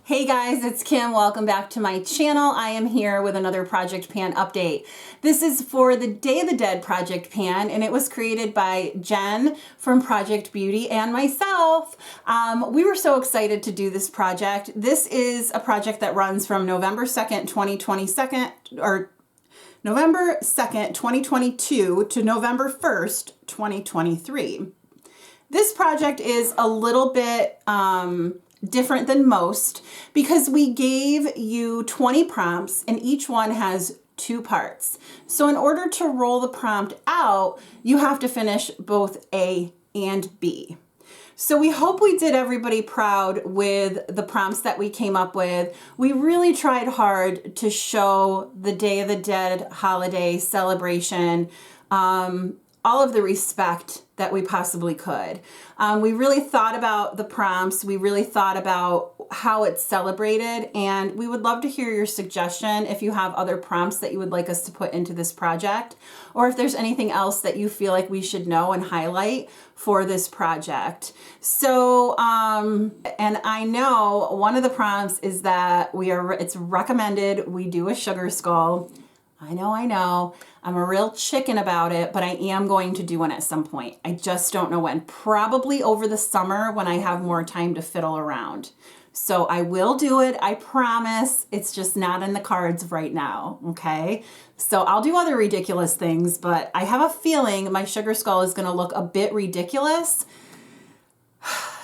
Hey guys, it's Kim. Welcome back to my channel. I am here with another Project Pan update. This is for the Day of the Dead Project Pan, and it was created by Jenn from Project Beauty and myself. We were so excited to do this project. This is a project that runs from November 2nd, 2022 to November 1st, 2023. This project is a little bit different than most because we gave you 20 prompts and each one has 2 parts. So in order to roll the prompt out, you have to finish both A and B. So we hope we did everybody proud with the prompts that we came up with. We really tried hard to show the Day of the Dead holiday celebration, all of the respect that we possibly could. We really thought about the prompts. We really thought about how it's celebrated, and we would love to hear your suggestion if you have other prompts that you would like us to put into this project, or if there's anything else that you feel like we should know and highlight for this project. So, and I know one of the prompts is that it's recommended we do a sugar skull. I know. I'm a real chicken about it, but I am going to do one at some point. I just don't know when. Probably over the summer when I have more time to fiddle around. So I will do it, I promise. It's just not in the cards right now, okay? So I'll do other ridiculous things, but I have a feeling my sugar skull is gonna look a bit ridiculous.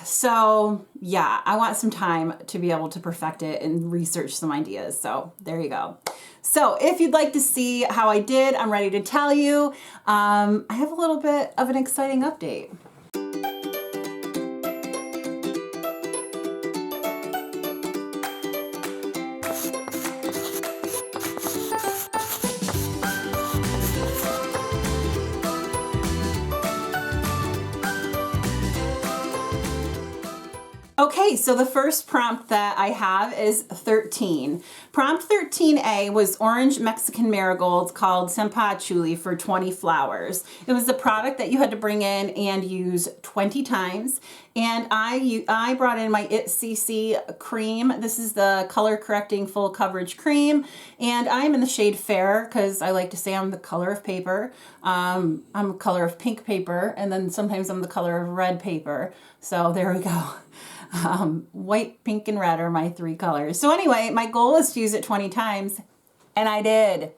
So yeah, I want some time to be able to perfect it and research some ideas. So there you go. So if you'd like to see how I did, I'm ready to tell you. I have a little bit of an exciting update. Okay, so the first prompt that I have is 13. Prompt 13A was orange Mexican marigolds called Senpachuli for 20 flowers. It was the product that you had to bring in and use 20 times. And I brought in my CC cream. This is the color correcting full coverage cream. And I'm in the shade Fair because I like to say I'm the color of paper. I'm the color of pink paper, and then sometimes I'm the color of red paper. So there we go. White, pink, and red are my 3 colors. So anyway, my goal was to use it 20 times, and I did.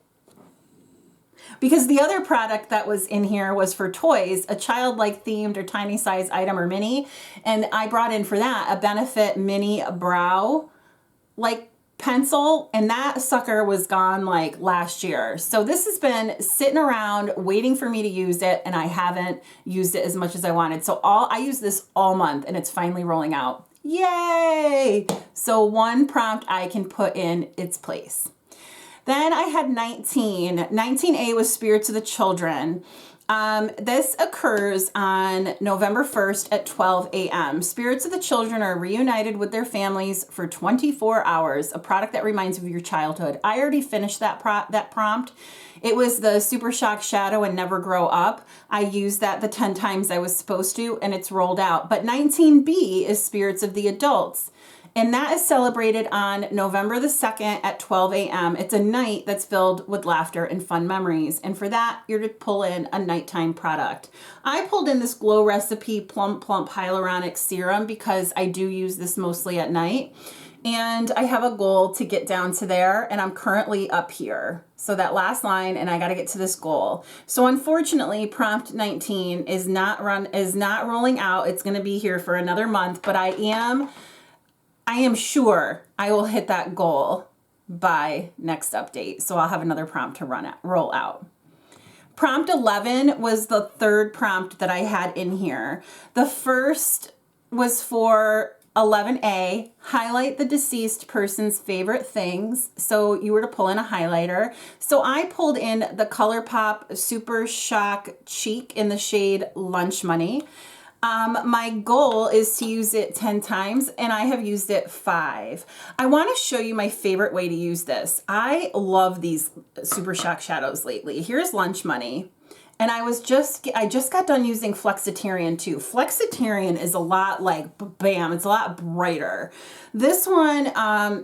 Because the other product that was in here was for toys, a childlike themed or tiny size item or mini, and I brought in for that a Benefit mini brow like pencil, and that sucker was gone like last year. So this has been sitting around waiting for me to use it, and I haven't used it as much as I wanted. So I use this all month, and it's finally rolling out. Yay! So one prompt I can put in its place. Then I had 19. 19A was Spirits of the Children. This occurs on November 1st at 12 a.m. Spirits of the Children are reunited with their families for 24 hours, a product that reminds you of your childhood. I already finished that prompt. It was the Super Shock Shadow and Never Grow Up. I used that the 10 times I was supposed to, and it's rolled out. But 19B is Spirits of the Adults. And that is celebrated on November the 2nd at 12 a.m. It's a night that's filled with laughter and fun memories. And for that, you're to pull in a nighttime product. I pulled in this Glow Recipe Plump Hyaluronic Serum because I do use this mostly at night. And I have a goal to get down to there, and I'm currently up here. So that last line, and I got to get to this goal. So unfortunately, prompt 19 is not rolling out. It's going to be here for another month, but I am sure I will hit that goal by next update. So I'll have another prompt to roll out. Prompt 11 was the third prompt that I had in here. The first was for 11A, highlight the deceased person's favorite things. So you were to pull in a highlighter. So I pulled in the ColourPop Super Shock Cheek in the shade Lunch Money. My goal is to use it 10 times, and I have used it 5. I want to show you my favorite way to use this. I love these Super Shock shadows lately. Here's Lunch Money, And I just got done using Flexitarian too. Flexitarian is a lot like, bam, it's a lot brighter. This one,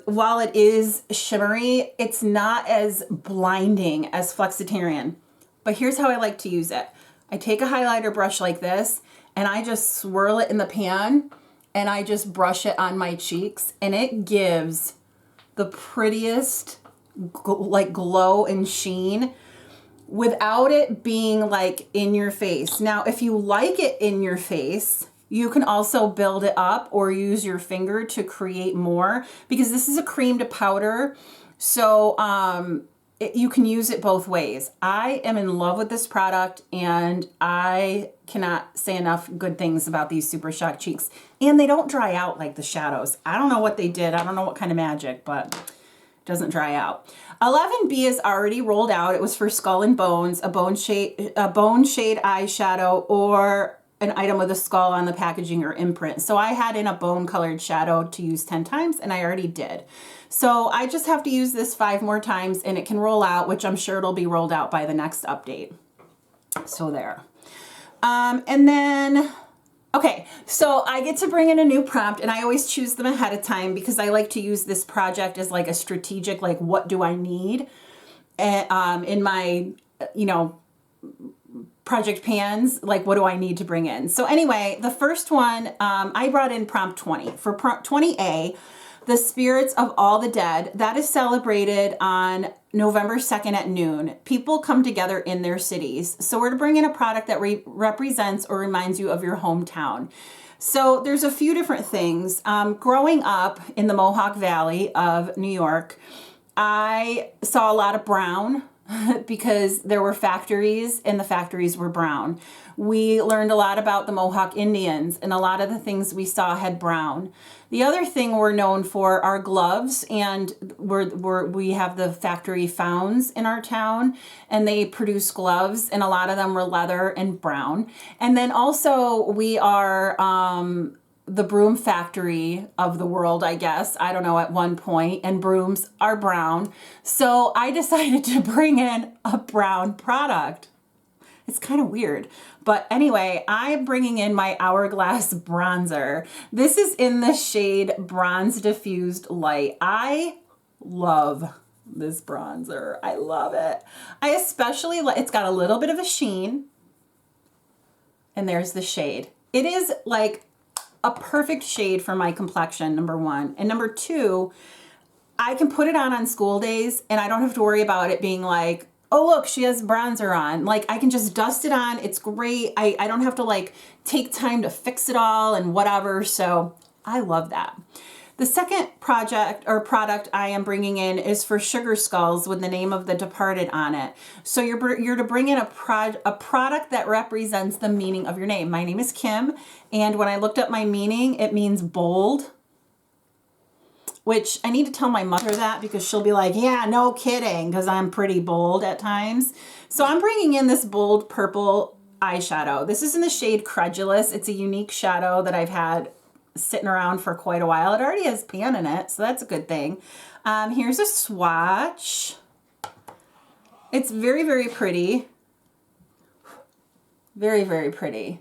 while it is shimmery, it's not as blinding as Flexitarian. But here's how I like to use it. I take a highlighter brush like this and I just swirl it in the pan and I just brush it on my cheeks, and it gives the prettiest like glow and sheen without it being like in your face. Now, if you like it in your face, you can also build it up or use your finger to create more, because this is a cream to powder. So you can use it both ways. I am in love with this product, and I cannot say enough good things about these Super Shock cheeks. And they don't dry out like the shadows. I don't know what they did. I don't know what kind of magic, but it doesn't dry out. 11B is already rolled out. It was for Skull and Bones, a bone shade eyeshadow, or an item with a skull on the packaging or imprint. So I had in a bone colored shadow to use 10 times, and I already did. So I just have to use this 5 more times and it can roll out, which I'm sure it'll be rolled out by the next update. So there. And then, okay, so I get to bring in a new prompt, and I always choose them ahead of time because I like to use this project as like a strategic, like, what do I need in my, you know, project pans, like what do I need to bring in? So anyway, the first one, I brought in prompt 20. For prompt 20A, the spirits of all the dead, that is celebrated on November 2nd at noon. People come together in their cities. So we're to bring in a product that represents or reminds you of your hometown. So there's a few different things. Growing up in the Mohawk Valley of New York, I saw a lot of brown because there were factories and the factories were brown. We learned a lot about the Mohawk Indians, and a lot of the things we saw had brown. The other thing we're known for are gloves, and we have the factory Founds in our town, and they produce gloves, and a lot of them were leather and brown. And then also we are the broom factory of the world, I guess. I don't know, at one point, and brooms are brown. So I decided to bring in a brown product. It's kind of weird. But anyway, I'm bringing in my Hourglass bronzer. This is in the shade Bronze Diffused Light. I love this bronzer. I love it. I especially like, it's got a little bit of a sheen. And there's the shade. It is like a perfect shade for my complexion, number one. And number two, I can put it on school days and I don't have to worry about it being like, oh, look, she has bronzer on. Like, I can just dust it on. It's great. I don't have to like take time to fix it all and whatever. So I love that. The second project or product I am bringing in is for Sugar Skulls with the name of the departed on it. So you're to bring in a product that represents the meaning of your name. My name is Kim, and when I looked up my meaning, it means bold, which I need to tell my mother that because she'll be like, yeah, no kidding, because I'm pretty bold at times. So I'm bringing in this bold purple eyeshadow. This is in the shade Credulous. It's a unique shadow that I've had sitting around for quite a while. It already has pan in it, so that's a good thing. Here's a swatch. It's very, very pretty. Very, very pretty.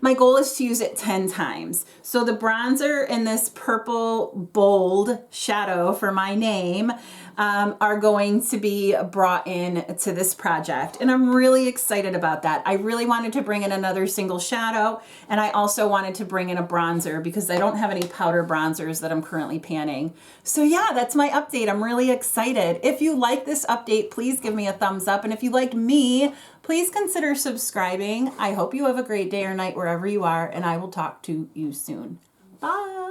My goal is to use it 10 times. So the bronzer and this purple bold shadow for my name are going to be brought in to this project. And I'm really excited about that. I really wanted to bring in another single shadow, and I also wanted to bring in a bronzer because I don't have any powder bronzers that I'm currently panning. So yeah, that's my update. I'm really excited. If you like this update, please give me a thumbs up. And if you like me, please consider subscribing. I hope you have a great day or night wherever you are, and I will talk to you soon. Bye.